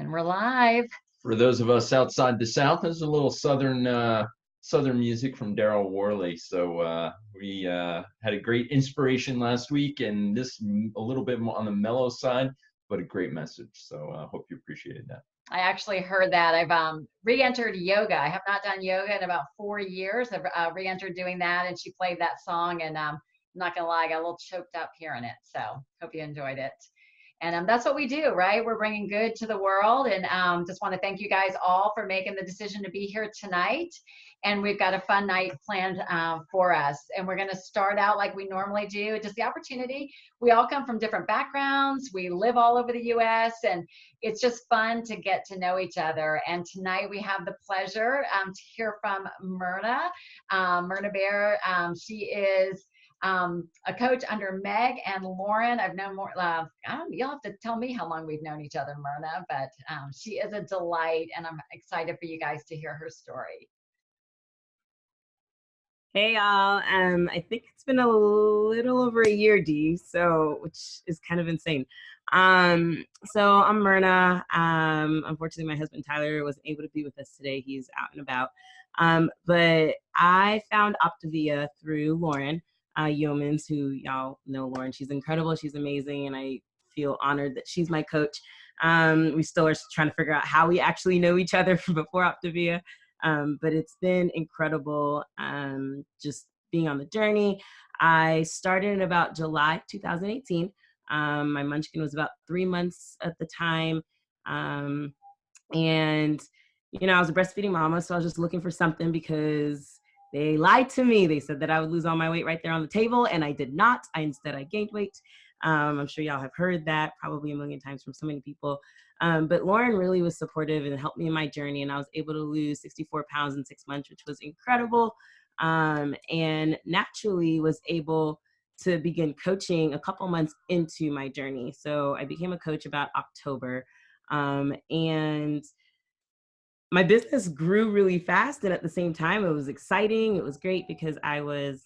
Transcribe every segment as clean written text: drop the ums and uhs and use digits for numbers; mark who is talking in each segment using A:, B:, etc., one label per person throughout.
A: And we're live.
B: For those of us outside the South, there's a little southern music from Daryl Worley. So we had a great inspiration last week, and this a little bit more on the mellow side, but a great message. So I hope you appreciated that.
A: I actually heard that. I've re-entered yoga. I have not done yoga in about 4 years. I've re-entered doing that, and she played that song, and I'm not gonna lie, I got a little choked up hearing it. So hope you enjoyed it. And that's what we do, right? We're bringing good to the world. And just want to thank you guys all for making the decision to be here tonight. And we've got a fun night planned for us. And we're going to start out like we normally do, just the opportunity. We all come from different backgrounds. We live all over the US, and it's just fun to get to know each other. And tonight we have the pleasure to hear from Myrna. Myrna Bear, she is a coach under Meg and Lauren. I've known more, you'll have to tell me how long we've known each other, Myrna, but she is a delight, and I'm excited for you guys to hear her story.
C: Hey y'all, I think it's been a little over a year, Dee, so which is kind of insane. So I'm Myrna. Unfortunately, my husband Tyler wasn't able to be with us today. He's out and about. But I found Optavia through Lauren Yeomans, who y'all know Lauren. She's incredible. She's amazing, and I feel honored that she's my coach. We still are trying to figure out how we actually know each other before Optavia. But it's been incredible just being on the journey. I started in about July 2018. My Munchkin was about 3 months at the time. And, you know, I was a breastfeeding mama, so I was just looking for something because they lied to me. They said that I would lose all my weight right there on the table, and I did not. Instead, I gained weight. I'm sure y'all have heard that probably a million times from so many people. But Lauren really was supportive and helped me in my journey, and I was able to lose 64 pounds in 6 months, which was incredible. And naturally was able to begin coaching a couple months into my journey. So I became a coach about October. And my business grew really fast. And at the same time, it was exciting. It was great because I was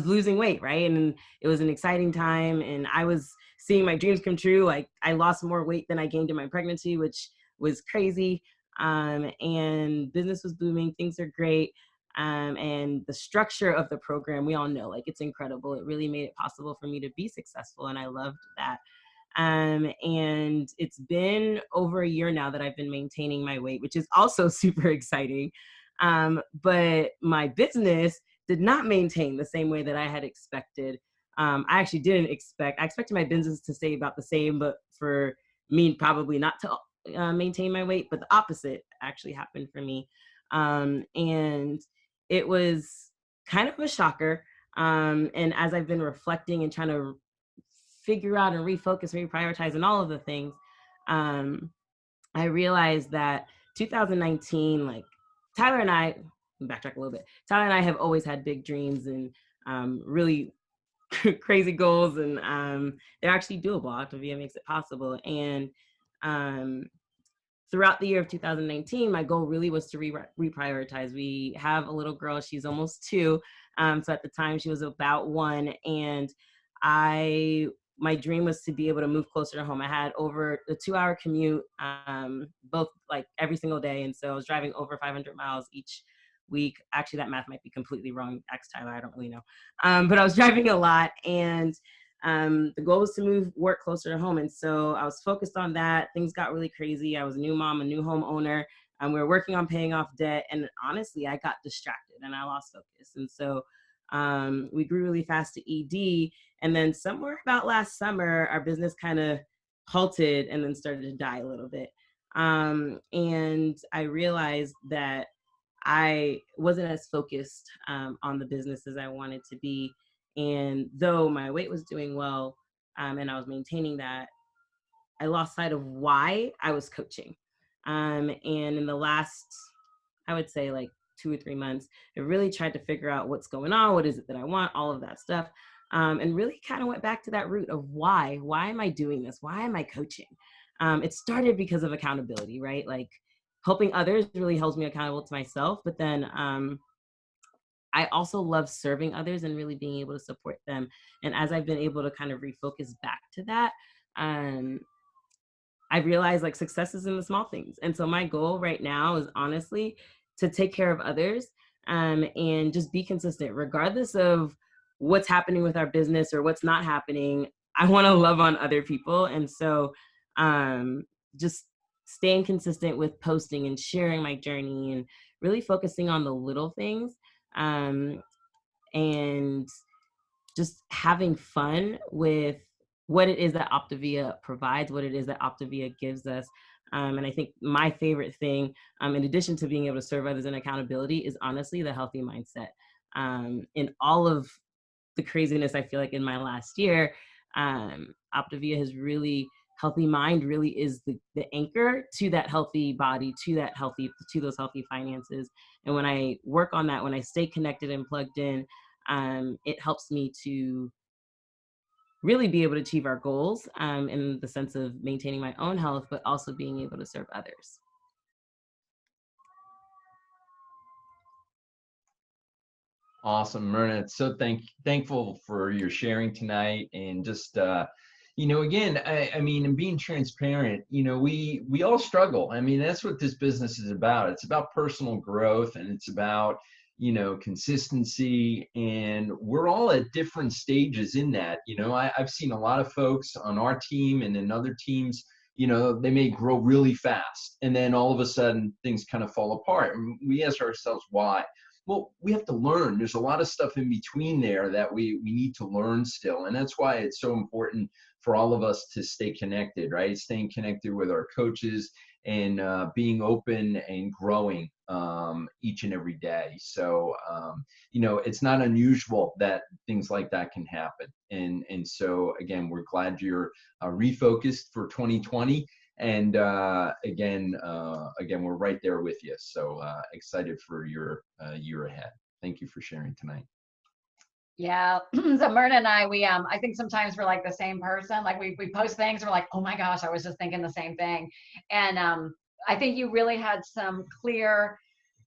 C: losing weight, right? And it was an exciting time, and I was seeing my dreams come true. Like, I lost more weight than I gained in my pregnancy, which was crazy. And business was booming. Things are great. And the structure of the program, we all know, like, it's incredible. It really made it possible for me to be successful, and I loved that. And it's been over a year now that I've been maintaining my weight, which is also super exciting. But my business did not maintain the same way that I had expected. I actually didn't expect, I expected my business to stay about the same, but for me probably not to maintain my weight, but the opposite actually happened for me. And it was kind of a shocker. And as I've been reflecting and trying to figure out and refocus, reprioritize, and all of the things, I realized that 2019, like, Tyler and I, backtrack a little bit. Tyler and I have always had big dreams and really crazy goals, and they're actually doable. Optavia makes it possible. And throughout the year of 2019, my goal really was to reprioritize. We have a little girl, she's almost 2. So at the time she was about 1, and my dream was to be able to move closer to home. I had over a 2-hour commute, both like every single day. And so I was driving over 500 miles each week. Actually, that math might be completely wrong. Ask Tyler, I don't really know. But I was driving a lot, and the goal was to work closer to home. And so I was focused on that. Things got really crazy. I was a new mom, a new homeowner, and we were working on paying off debt. And honestly, I got distracted and I lost focus. And so we grew really fast to ED. And then somewhere about last summer, our business kind of halted and then started to die a little bit. And I realized that I wasn't as focused on the business as I wanted to be. And though my weight was doing well, and I was maintaining that, I lost sight of why I was coaching. And in the last, I would say, like 2 or 3 months, I really tried to figure out what's going on, what is it that I want, all of that stuff. And really kind of went back to that root of why am I doing this? Why am I coaching? It started because of accountability, right? Like, helping others really holds me accountable to myself. But then I also love serving others and really being able to support them. And as I've been able to kind of refocus back to that, I I realized like success is in the small things. And so my goal right now is honestly to take care of others, and just be consistent, regardless of what's happening with our business or what's not happening. I want to love on other people. And so just staying consistent with posting and sharing my journey and really focusing on the little things, and just having fun with what it is that Optavia provides, what it is that Optavia gives us. And I think my favorite thing, in addition to being able to serve others in accountability, is honestly the healthy mindset. In all of the craziness I feel like in my last year, Optavia has really, healthy mind really is the anchor to that healthy body, to those healthy finances. And when I work on that, when I stay connected and plugged in, it helps me to really be able to achieve our goals, in the sense of maintaining my own health, but also being able to serve others.
B: Awesome, Myrna. So thankful for your sharing tonight, and just again, I mean, and being transparent. We all struggle. I mean, that's what this business is about. It's about personal growth, and it's about consistency, and we're all at different stages in that. I've seen a lot of folks on our team and in other teams. They may grow really fast, and then all of a sudden things kind of fall apart. And we ask ourselves why. Well, we have to learn. There's a lot of stuff in between there that we need to learn still. And that's why it's so important for all of us to stay connected, right? Staying connected with our coaches and being open and growing each and every day. So, it's not unusual that things like that can happen. And so, again, we're glad you're refocused for 2020. And again, we're right there with you. So excited for your year ahead. Thank you for sharing tonight.
A: Yeah. So Myrna and I think sometimes we're like the same person. Like we post things and we're like, oh my gosh, I was just thinking the same thing. And I think you really had some clear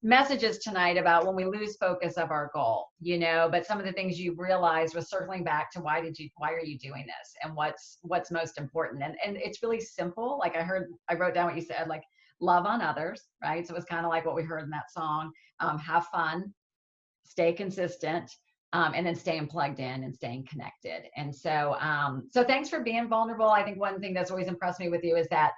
A: messages tonight about when we lose focus of our goal, but some of the things you realized was circling back to why are you doing this, and what's most important. And it's really simple. Like I wrote down what you said, like love on others, right? So it was kind of like what we heard in that song. Have fun, stay consistent, and then staying plugged in and staying connected. And so thanks for being vulnerable. I think one thing that's always impressed me with you is that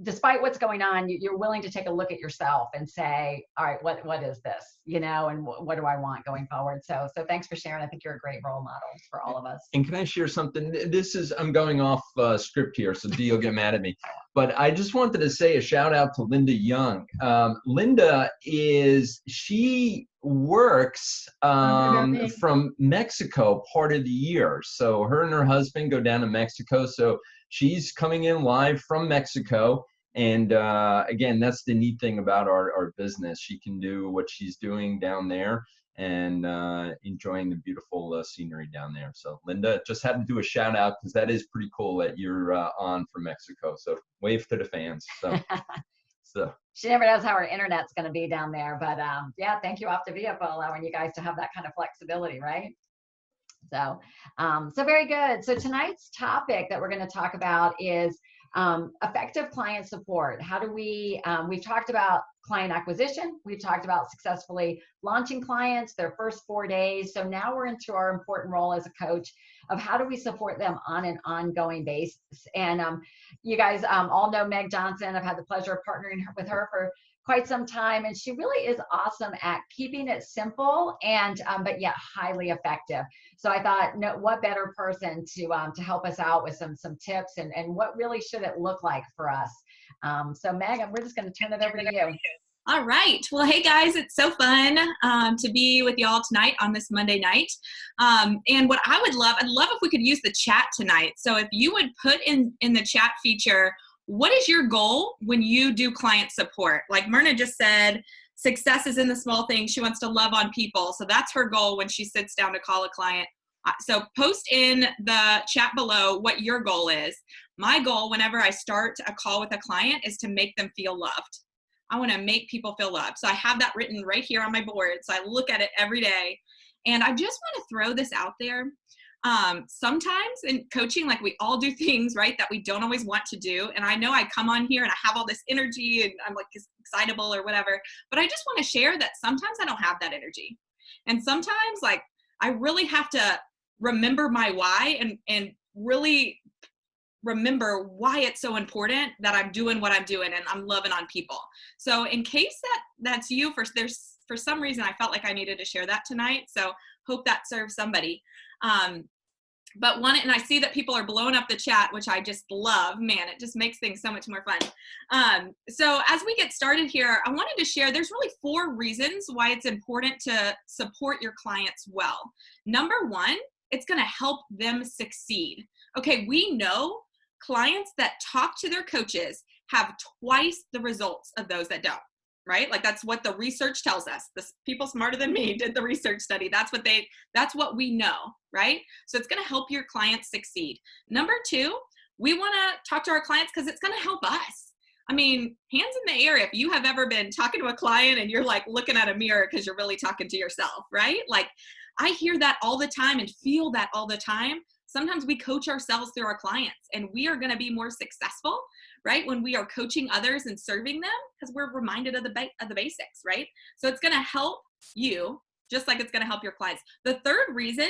A: despite what's going on, you're willing to take a look at yourself and say, all right, what is this, and what do I want going forward? So thanks for sharing. I think you're a great role model for all of us.
B: And can I share something? I'm going off script here, so Dee will get mad at me. But I just wanted to say a shout out to Linda Young. Linda she works from Mexico part of the year. So her and her husband go down to Mexico. So she's coming in live from Mexico. And again, that's the neat thing about our business. She can do what she's doing down there and enjoying the beautiful scenery down there. So Linda, just had to do a shout out because that is pretty cool that you're on from Mexico. So wave to the fans. So
A: she never knows how our internet's going to be down there, but yeah, thank you Optavia for allowing you guys to have that kind of flexibility, right? So very good. So tonight's topic that we're going to talk about is effective client support. How do we've talked about client acquisition. We've talked about successfully launching clients their first 4 days. So now we're into our important role as a coach of how do we support them on an ongoing basis. And you guys all know Meg Johnson. I've had the pleasure of partnering with her for quite some time, and she really is awesome at keeping it simple and but yet highly effective. So I thought, no, what better person to help us out with some tips and what really should it look like for us. So Meg, we're just going to turn it over to you.
D: All right. Well, hey guys, it's so fun to be with y'all tonight on this Monday night. And what I'd love if we could use the chat tonight. So if you would put in the chat feature, what is your goal when you do client support? Like Myrna just said, success is in the small things. She wants to love on people. So that's her goal when she sits down to call a client. So post in the chat below what your goal is. My goal whenever I start a call with a client is to make them feel loved. I want to make people feel loved. So I have that written right here on my board. So I look at it every day. And I just want to throw this out there. Sometimes in coaching, like we all do things, right, that we don't always want to do. And I know I come on here and I have all this energy and I'm like excitable or whatever, but I just want to share that sometimes I don't have that energy. And sometimes like I really have to remember my why and really remember why it's so important that I'm doing what I'm doing and I'm loving on people. So in case that's you, for some reason I felt like I needed to share that tonight. So hope that serves somebody. But and I see that people are blowing up the chat, which I just love. Man, it just makes things so much more fun. So as we get started here, I wanted to share, there's really 4 reasons why it's important to support your clients well. Number 1, it's going to help them succeed. Okay, we know clients that talk to their coaches have twice the results of those that don't, right? Like that's what the research tells us. The people smarter than me did the research study. That's what we know, right? So it's going to help your clients succeed. Number 2, we want to talk to our clients because it's going to help us. I mean, hands in the air if you have ever been talking to a client and you're like looking at a mirror because you're really talking to yourself, right? Like I hear that all the time and feel that all the time. Sometimes we coach ourselves through our clients, and we are going to be more successful, right, when we are coaching others and serving them because we're reminded of the basics, right? So it's going to help you just like it's going to help your clients. The third reason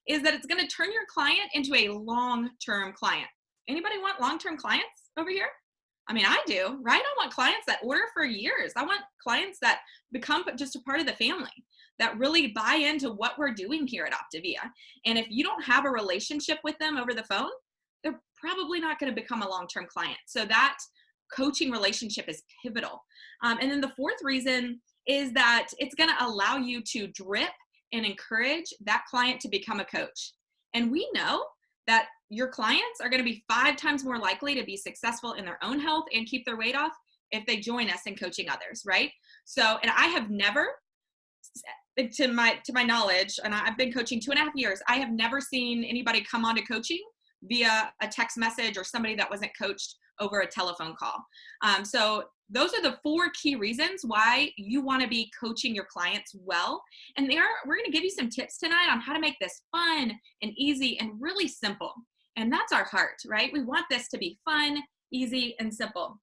D: is that it's going to turn your client into a long-term client. Anybody want long-term clients over here? I mean, I do, right? I want clients that order for years. I want clients that become just a part of the family, that really buy into what we're doing here at Optavia. And if you don't have a relationship with them over the phone, they're probably not going to become a long-term client. So that coaching relationship is pivotal. And then the 4th reason is that it's going to allow you to drip and encourage that client to become a coach. And we know that your clients are going to be 5 times more likely to be successful in their own health and keep their weight off if they join us in coaching others, right? So, and I have never, to my knowledge, and I've been coaching 2.5 years, I have never seen anybody come on to coaching via a text message or somebody that wasn't coached over a telephone call. So those are the 4 key reasons why you want to be coaching your clients well. And we're going to give you some tips tonight on how to make this fun and easy and really simple. And that's our heart, right? We want this to be fun, easy, and simple.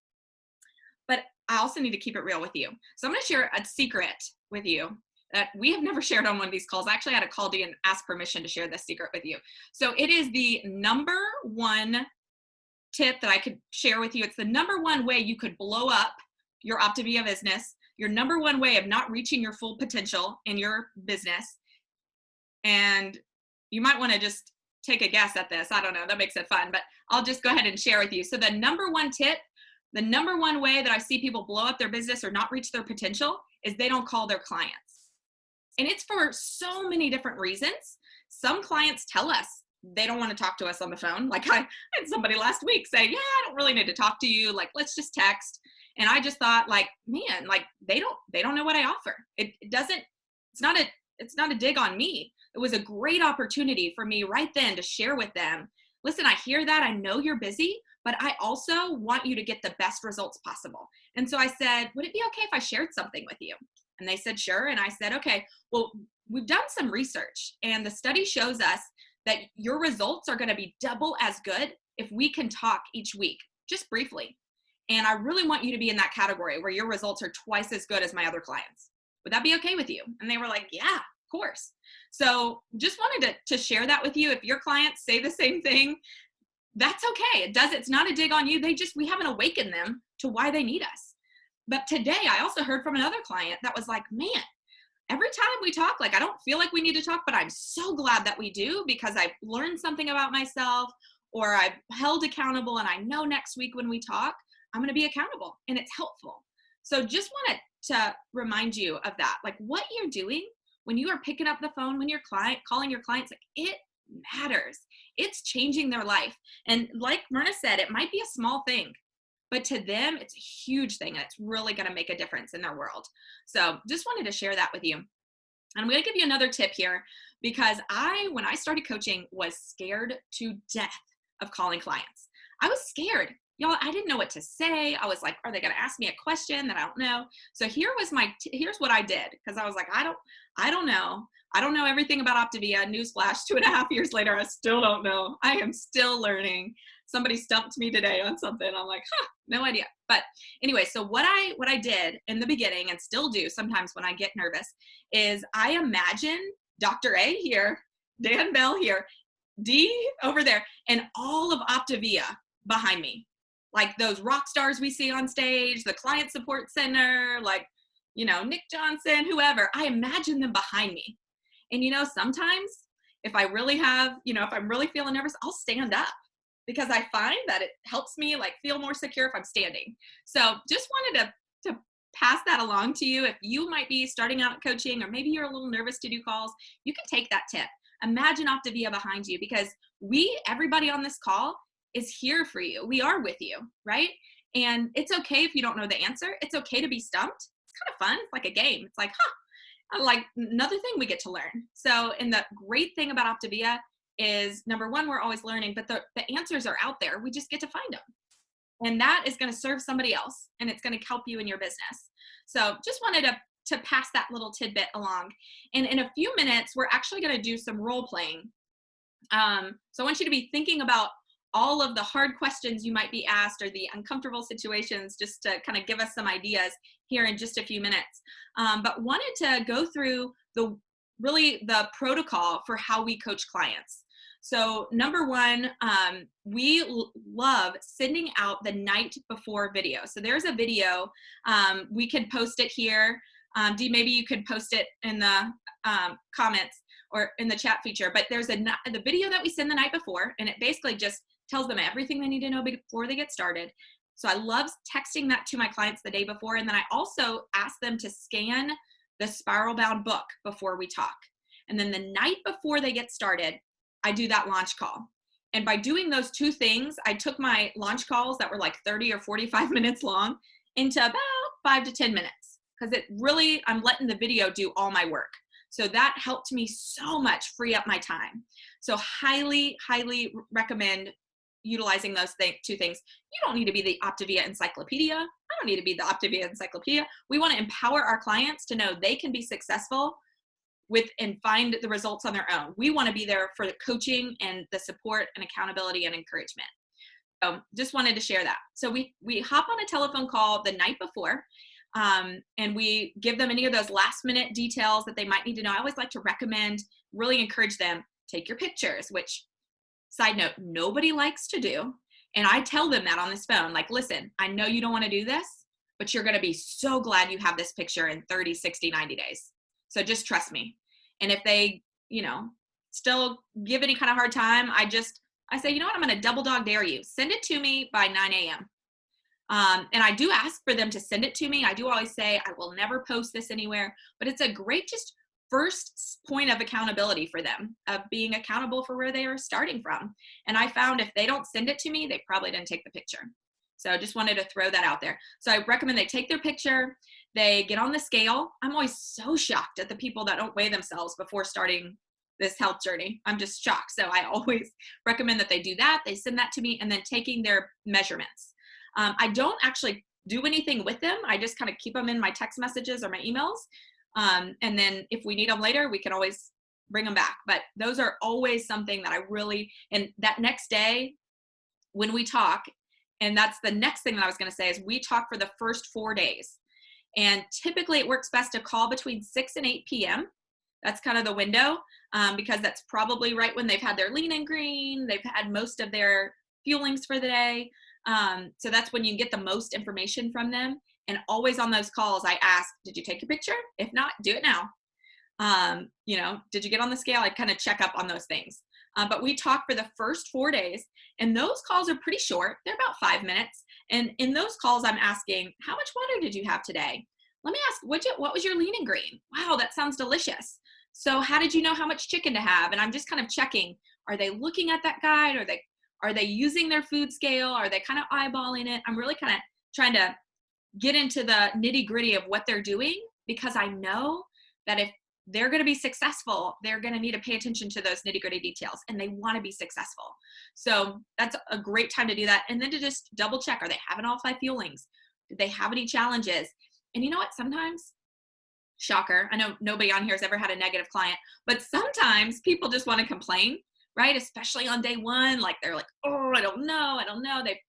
D: But I also need to keep it real with you. So I'm going to share a secret with you that we have never shared on one of these calls. I actually had to call Dee and ask permission to share this secret with you. So it is the number 1 tip that I could share with you. It's the number 1 way you could blow up your Optavia business, your number 1 way of not reaching your full potential in your business. And you might want to just take a guess at this. I don't know, that makes it fun, but I'll just go ahead and share with you. So the number 1 tip, the number 1 way that I see people blow up their business or not reach their potential is they don't call their clients. And it's for so many different reasons. Some clients tell us they don't want to talk to us on the phone. Like I had somebody last week say, yeah, I don't really need to talk to you. Like, let's just text. And I just thought like, man, like they don't know what I offer. It's not a dig on me. It was a great opportunity for me right then to share with them. Listen, I hear that. I know you're busy, but I also want you to get the best results possible. And so I said, would it be okay if I shared something with you? And they said, sure. And I said, okay, well, we've done some research and the study shows us that your results are going to be double as good if we can talk each week, just briefly. And I really want you to be in that category where your results are twice as good as my other clients. Would that be okay with you? And they were like, yeah, of course. So just wanted to share that with you. If your clients say the same thing, that's okay. It's not a dig on you. We haven't awakened them to why they need us. But today I also heard from another client that was like, man, every time we talk, like I don't feel like we need to talk, but I'm so glad that we do because I've learned something about myself or I've held accountable and I know next week when we talk, I'm going to be accountable and it's helpful. So just wanted to remind you of that. Like what you're doing when you are picking up the phone, when you're calling your clients, like it matters. It's changing their life. And like Myrna said, it might be a small thing, but to them, it's a huge thing. And it's really going to make a difference in their world. So just wanted to share that with you. And I'm going to give you another tip here because when I started coaching, was scared to death of calling clients. I was scared. y'all, I didn't know what to say. I was like, are they going to ask me a question that I don't know? So here's what I did. Cause I was like, I don't know. I don't know everything about Optavia. Newsflash, 2.5 years later, I still don't know. I am still learning. Somebody stumped me today on something. I'm like, no idea. But anyway, so what I did in the beginning, and still do sometimes when I get nervous, is I imagine Dr. A here, Dan Bell here, D over there, and all of Optavia behind me. Like those rock stars we see on stage, the client support center, like, Nick Johnson, whoever. I imagine them behind me. And, sometimes if I really have, if I'm really feeling nervous, I'll stand up, because I find that it helps me like feel more secure if I'm standing. So just wanted to pass that along to you. If you might be starting out coaching, or maybe you're a little nervous to do calls, you can take that tip. Imagine Optavia behind you, because everybody on this call is here for you. We are with you, right? And it's okay if you don't know the answer. It's okay to be stumped. It's kind of fun. It's like a game. It's like, like another thing we get to learn. So, and the great thing about Optavia is, number one, we're always learning, but the answers are out there. We just get to find them. And that is going to serve somebody else, and it's going to help you in your business. So just wanted to pass that little tidbit along. And in a few minutes, we're actually going to do some role playing. So I want you to be thinking about all of the hard questions you might be asked, or the uncomfortable situations, just to kind of give us some ideas here in just a few minutes. But wanted to go through the protocol for how we coach clients. So number one, we love sending out the night before video. So there's a video, we can post it here. Dee, maybe you could post it in the comments or in the chat feature, but there's the video that we send the night before, and it basically just tells them everything they need to know before they get started. So I love texting that to my clients the day before. And then I also ask them to scan the Spiral Bound book before we talk. And then the night before they get started, I do that launch call. And by doing those two things, I took my launch calls that were like 30 or 45 minutes long into about 5 to 10 minutes, because I'm letting the video do all my work. So that helped me so much free up my time. So highly, highly recommend utilizing those two things. You don't need to be the Optavia encyclopedia. I don't need to be the Optavia encyclopedia. We want to empower our clients to know they can be successful and find the results on their own. We want to be there for the coaching and the support and accountability and encouragement. So just wanted to share that. So we hop on a telephone call the night before, and we give them any of those last minute details that they might need to know. I always like to really encourage them, take your pictures, which, side note, nobody likes to do. And I tell them that on this phone, like, listen, I know you don't want to do this, but you're going to be so glad you have this picture in 30, 60, 90 days. So just trust me. And if they, still give any kind of hard time, I say, you know what, I'm going to double dog dare you. Send it to me by 9 a.m. And I do ask for them to send it to me. I do always say, I will never post this anywhere, but it's a great just first point of accountability for them, of being accountable for where they are starting from. And I found if they don't send it to me, they probably didn't take the picture. So I just wanted to throw that out there. So I recommend they take their picture, they get on the scale. I'm always so shocked at the people that don't weigh themselves before starting this health journey. I'm just shocked. So I always recommend that they do that. They send that to me, and then taking their measurements. I don't actually do anything with them. I just kind of keep them in my text messages or my emails. And then if we need them later, we can always bring them back. But those are always something that and that next day when we talk, and that's the next thing that I was going to say, is we talk for the first 4 days. And typically it works best to call between 6 and 8 p.m. That's kind of the window, because that's probably right when they've had their lean and green, they've had most of their fuelings for the day. So that's when you get the most information from them. And always on those calls, I ask, did you take your picture? If not, do it now. Did you get on the scale? I kind of check up on those things. But we talk for the first 4 days, and those calls are pretty short. They're about 5 minutes. And in those calls, I'm asking, how much water did you have today? Let me ask, what was your lean and green? Wow, that sounds delicious. So how did you know how much chicken to have? And I'm just kind of checking, are they looking at that guide? Are they using their food scale? Are they kind of eyeballing it? I'm really kind of trying to get into the nitty gritty of what they're doing, because I know that if they're going to be successful, they're going to need to pay attention to those nitty gritty details, and they want to be successful. So that's a great time to do that. And then to just double check, are they having all 5 fuelings? Did they have any challenges? And you know what? Sometimes, shocker, I know nobody on here has ever had a negative client, but sometimes people just want to complain, right? Especially on day 1, like they're like, oh, I don't know.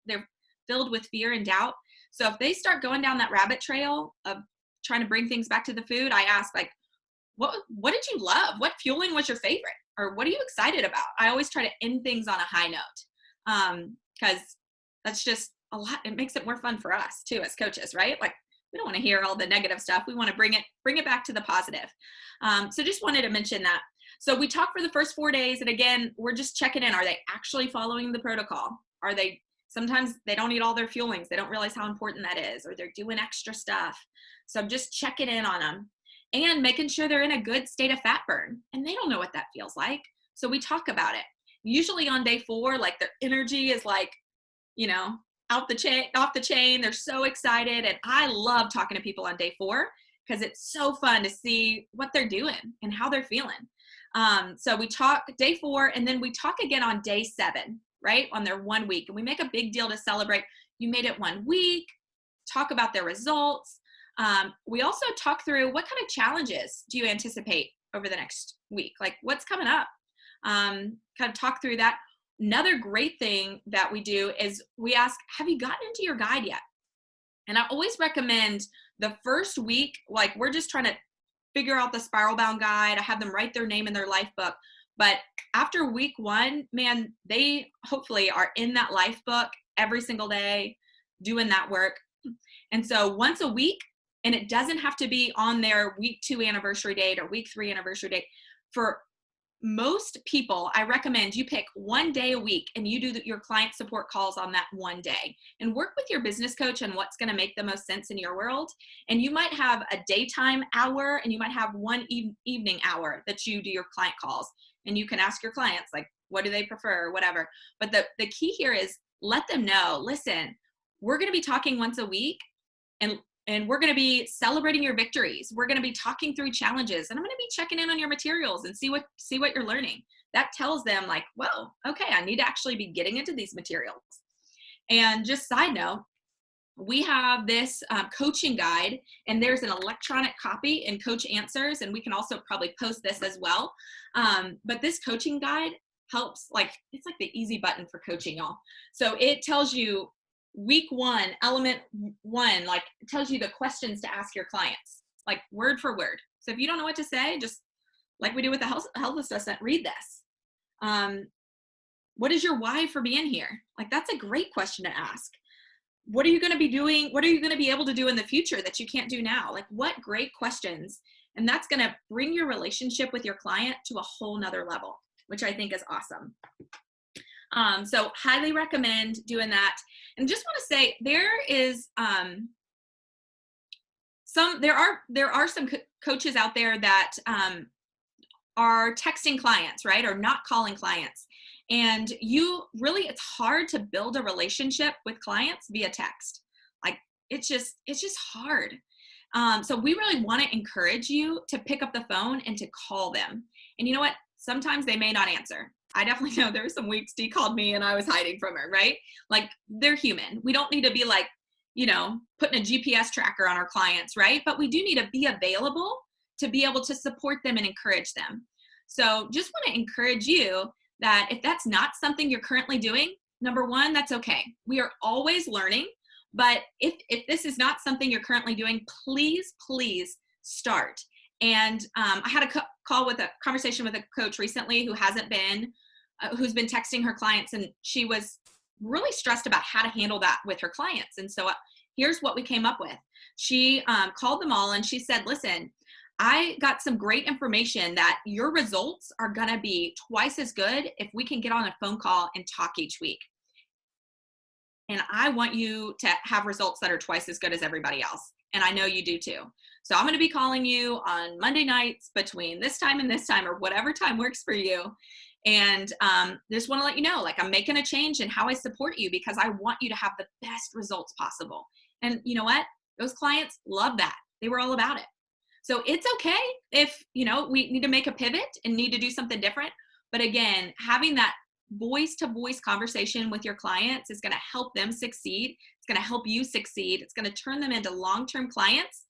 D: They're filled with fear and doubt. So if they start going down that rabbit trail of trying to bring things back to the food, I ask, like, what did you love? What fueling was your favorite? Or what are you excited about? I always try to end things on a high note, because that's just a lot. It makes it more fun for us too as coaches, right? Like, we don't want to hear all the negative stuff. We want to bring it back to the positive. So just wanted to mention that. So we talked for the first 4 days, and again, we're just checking in. Are they actually following the protocol? Sometimes they don't eat all their fuelings. They don't realize how important that is, or they're doing extra stuff. So I'm just checking in on them and making sure they're in a good state of fat burn. And they don't know what that feels like. So we talk about it. Usually on day 4, like their energy is like, off the chain. They're so excited. And I love talking to people on day 4 because it's so fun to see what they're doing and how they're feeling. So we talk day 4, and then we talk again on day 7, right? On their 1 week. And we make a big deal to celebrate. You made it 1 week, talk about their results. We also talk through what kind of challenges do you anticipate over the next week? Like, what's coming up? Kind of talk through that. Another great thing that we do is we ask, have you gotten into your guide yet? And I always recommend the first week, like we're just trying to figure out the Spiral Bound guide. I have them write their name in their life book. But after week 1, man, they hopefully are in that life book every single day doing that work. And so once a week, and it doesn't have to be on their week 2 anniversary date or week 3 anniversary date. For most people, I recommend you pick 1 day a week and you do your client support calls on that 1 day and work with your business coach on what's going to make the most sense in your world. And you might have a daytime hour and you might have one evening hour that you do your client calls, and you can ask your clients, like, what do they prefer or whatever. But the key here is let them know, listen, we're going to be talking once a week, and we're going to be celebrating your victories. We're going to be talking through challenges, and I'm going to be checking in on your materials and see what you're learning. That tells them, like, whoa, okay, I need to actually be getting into these materials. And just side note, we have this coaching guide, and there's an electronic copy in Coach Answers, and we can also probably post this as well. But this coaching guide helps, it's like the easy button for coaching, y'all. So it tells you week 1, element 1, like it tells you the questions to ask your clients, like word for word. So if you don't know what to say, just like we do with the health assessment, read this. What is your why for being here? Like, that's a great question to ask. What are you going to be doing? What are you going to be able to do in the future that you can't do now? Like, what great questions. And that's going to bring your relationship with your client to a whole nother level, which I think is awesome. So highly recommend doing that. And just want to say, there is there are some coaches out there that are texting clients, right? Or not calling clients. And it's hard to build a relationship with clients via text. Like, it's just hard. So we really want to encourage you to pick up the phone and to call them. And you know what? Sometimes they may not answer. I definitely know there were some weeks Dee called me and I was hiding from her, right? Like, they're human. We don't need to be like, putting a GPS tracker on our clients, right? But we do need to be available to be able to support them and encourage them. So just want to encourage you that if that's not something you're currently doing, number 1, that's okay. We are always learning. But if this is not something you're currently doing, please start. And I had a conversation with a coach recently who's been texting her clients, and she was really stressed about how to handle that with her clients. And so here's what we came up with. She called them all and she said, listen, I got some great information that your results are going to be twice as good if we can get on a phone call and talk each week. And I want you to have results that are twice as good as everybody else. And I know you do too. So I'm going to be calling you on Monday nights between this time and this time, or whatever time works for you. And just want to let you know, like, I'm making a change in how I support you because I want you to have the best results possible. And you know what? Those clients love that. They were all about it. So it's okay if, we need to make a pivot and need to do something different. But again, having that voice-to-voice conversation with your clients is going to help them succeed. It's going to help you succeed. It's going to turn them into long-term clients.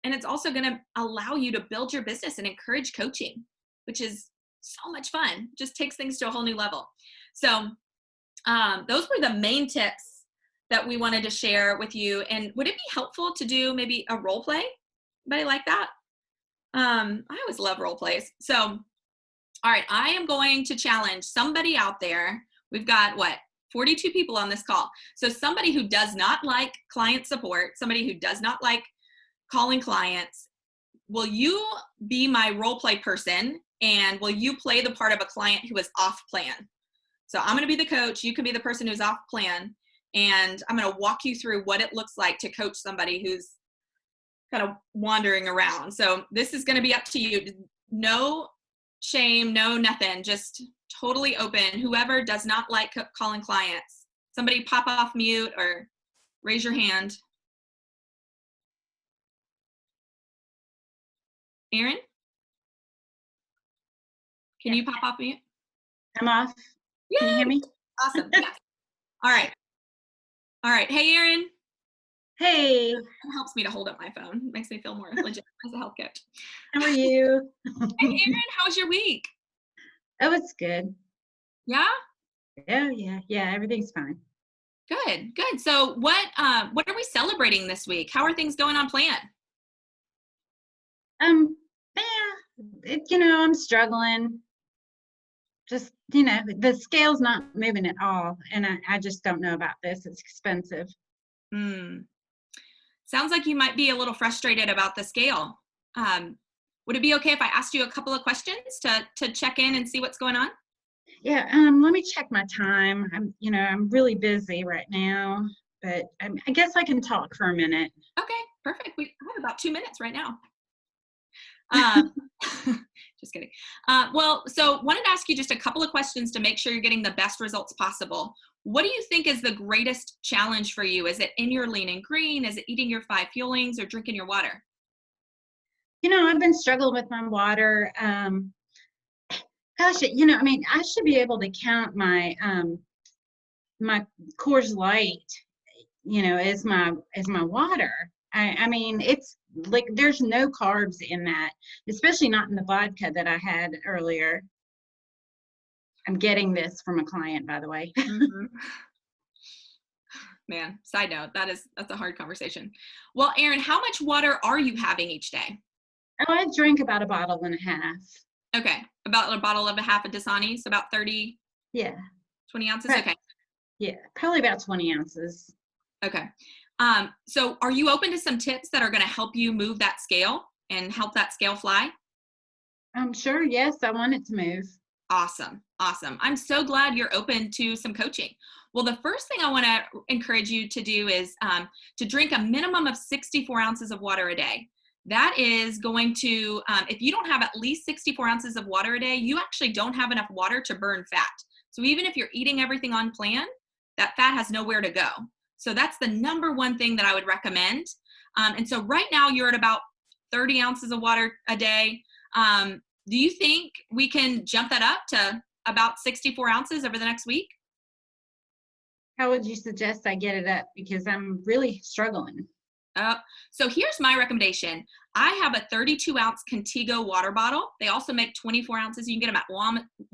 D: And it's also going to allow you to build your business and encourage coaching, which is so much fun. Just takes things to a whole new level. So those were the main tips that we wanted to share with you. And would it be helpful to do maybe a role play? Anybody like that? I always love role plays. So, all right, I am going to challenge somebody out there. We've got 42 people on this call. So somebody who does not like client support, somebody who does not like calling clients, will you be my role play person? And will you play the part of a client who is off plan? So I'm going to be the coach. You can be the person who's off plan. And I'm going to walk you through what it looks like to coach somebody who's kind of wandering around. So this is going to be up to you. No shame, no nothing, just totally open. Whoever does not like calling clients, somebody pop off mute or raise your hand. Erin? Can you pop off mute?
E: I'm off.
D: Yay!
E: Can you hear me?
D: Awesome. Yeah. All right. All right. Hey, Erin.
E: Hey,
D: It helps me to hold up my phone. It makes me feel more legit as a health coach.
E: how are you?
D: Hey, Erin, how was your week?
E: Oh, it's good.
D: Yeah?
E: Oh, yeah, everything's fine.
D: Good, good. So what are we celebrating this week? How are things going on plan?
E: I'm struggling. Just, the scale's not moving at all, and I just don't know about this. It's expensive.
D: Sounds like you might be a little frustrated about the scale. Would it be okay if I asked you a couple of questions to check in and see what's going on?
E: Yeah, let me check my time. I'm really busy right now, but I guess I can talk for a minute.
D: Okay, perfect. We have about 2 minutes right now. Just kidding. So wanted to ask you just a couple of questions to make sure you're getting the best results possible. What do you think is the greatest challenge for you? Is it in your lean and green? Is it eating your 5 fuelings or drinking your water?
E: I've been struggling with my water. I should be able to count my my Coors Light, as my water. It's like there's no carbs in that, especially not in the vodka that I had earlier. I'm getting this from a client, by the way.
D: Mm-hmm. Man, side note, that's a hard conversation. Well, Erin, how much water are you having each day?
E: Oh, I drink about a bottle and a half.
D: Okay, about a bottle and a half of Dasani, so about 30,
E: Yeah.
D: 20 ounces?
E: Right.
D: Okay.
E: Yeah, probably about 20 ounces.
D: Okay. So are you open to some tips that are going to help you move that scale and help that scale fly?
E: I'm sure, yes, I want it to move.
D: Awesome. Awesome. I'm so glad you're open to some coaching. Well, the first thing I want to encourage you to do is to drink a minimum of 64 ounces of water a day. That is going to, if you don't have at least 64 ounces of water a day, you actually don't have enough water to burn fat. So even if you're eating everything on plan, that fat has nowhere to go. So that's the number one thing that I would recommend. And so right now you're at about 30 ounces of water a day. Do you think we can jump that up to about 64 ounces over the next week?
E: How would you suggest I get it up? Because I'm really struggling.
D: So here's my recommendation. I have a 32-ounce Contigo water bottle. They also make 24 ounces. You can get them at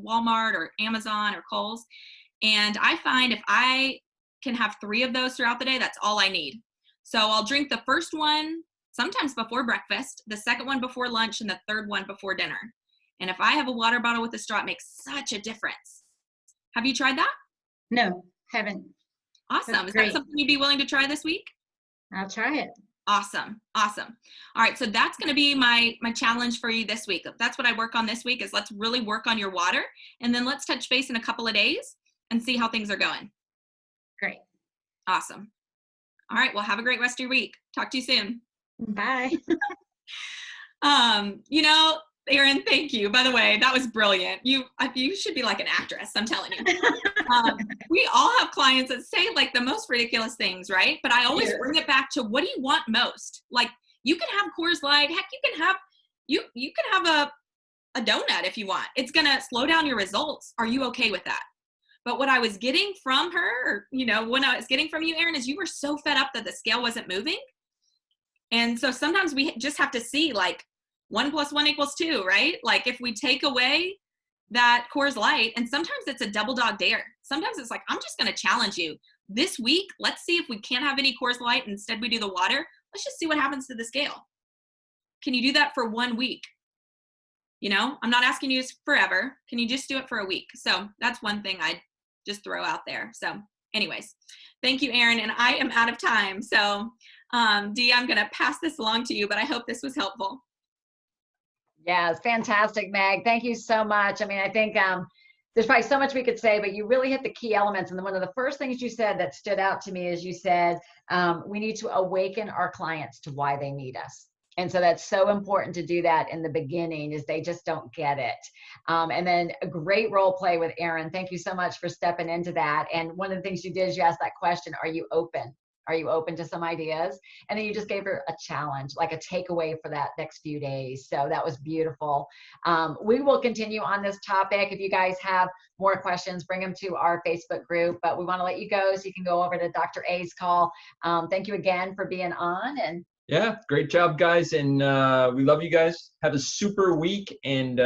D: Walmart or Amazon or Kohl's. And I find if I can have 3 of those throughout the day, that's all I need. So I'll drink the first one sometimes before breakfast, the second one before lunch, and the third one before dinner. And if I have a water bottle with a straw, it makes such a difference. Have you tried that?
E: No, haven't.
D: Awesome. Is that something you'd be willing to try this week?
E: I'll try it.
D: Awesome. Awesome. All right. So that's going to be my challenge for you this week. That's what I work on this week is let's really work on your water. And then let's touch base in a couple of days and see how things are going.
E: Great.
D: Awesome. All right. Well, have a great rest of your week. Talk to you soon.
E: Bye.
D: Erin, thank you. By the way, that was brilliant. You should be like an actress, I'm telling you. We all have clients that say like the most ridiculous things, right? But I always bring it back to what do you want most? Like You can have Coors Light. Heck, you can have a donut if you want. It's going to slow down your results. Are you okay with that? But what I was getting from her, or, you know, when I was getting from you, Erin, is you were so fed up that the scale wasn't moving. And so sometimes we just have to see, like, 1 + 1 = 2, right? Like, if we take away that Coors Light, and sometimes it's a double dog dare. Sometimes it's like, I'm just going to challenge you. This week, let's see if we can't have any Coors Light. Instead, we do the water. Let's just see what happens to the scale. Can you do that for 1 week? You know, I'm not asking you forever. Can you just do it for a week? So that's one thing I'd just throw out there. So anyways, thank you, Erin. And I am out of time. So Dee, I'm going to pass this along to you, but I hope this was helpful.
A: Yeah, it's fantastic, Meg. Thank you so much. I mean, I think there's probably so much we could say, but you really hit the key elements. And one of the first things you said that stood out to me is you said, we need to awaken our clients to why they need us. And so that's so important to do that in the beginning, is they just don't get it. And then a great role play with Erin. Thank you so much for stepping into that. And one of the things you did is you asked that question, are you open? Are you open to some ideas? And then you just gave her a challenge, like a takeaway for that next few days. So that was beautiful. We will continue on this topic. If you guys have more questions, bring them to our Facebook group. But we want to let you go so you can go over to Dr. A's call. Thank you again for being on. And
B: yeah, great job, guys. And we love you guys. Have a super week. And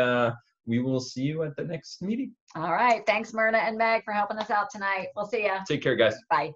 B: we will see you at the next meeting.
A: all right. Thanks, Myrna and Meg, for helping us out tonight. We'll see ya.
B: Take care, guys.
A: Bye.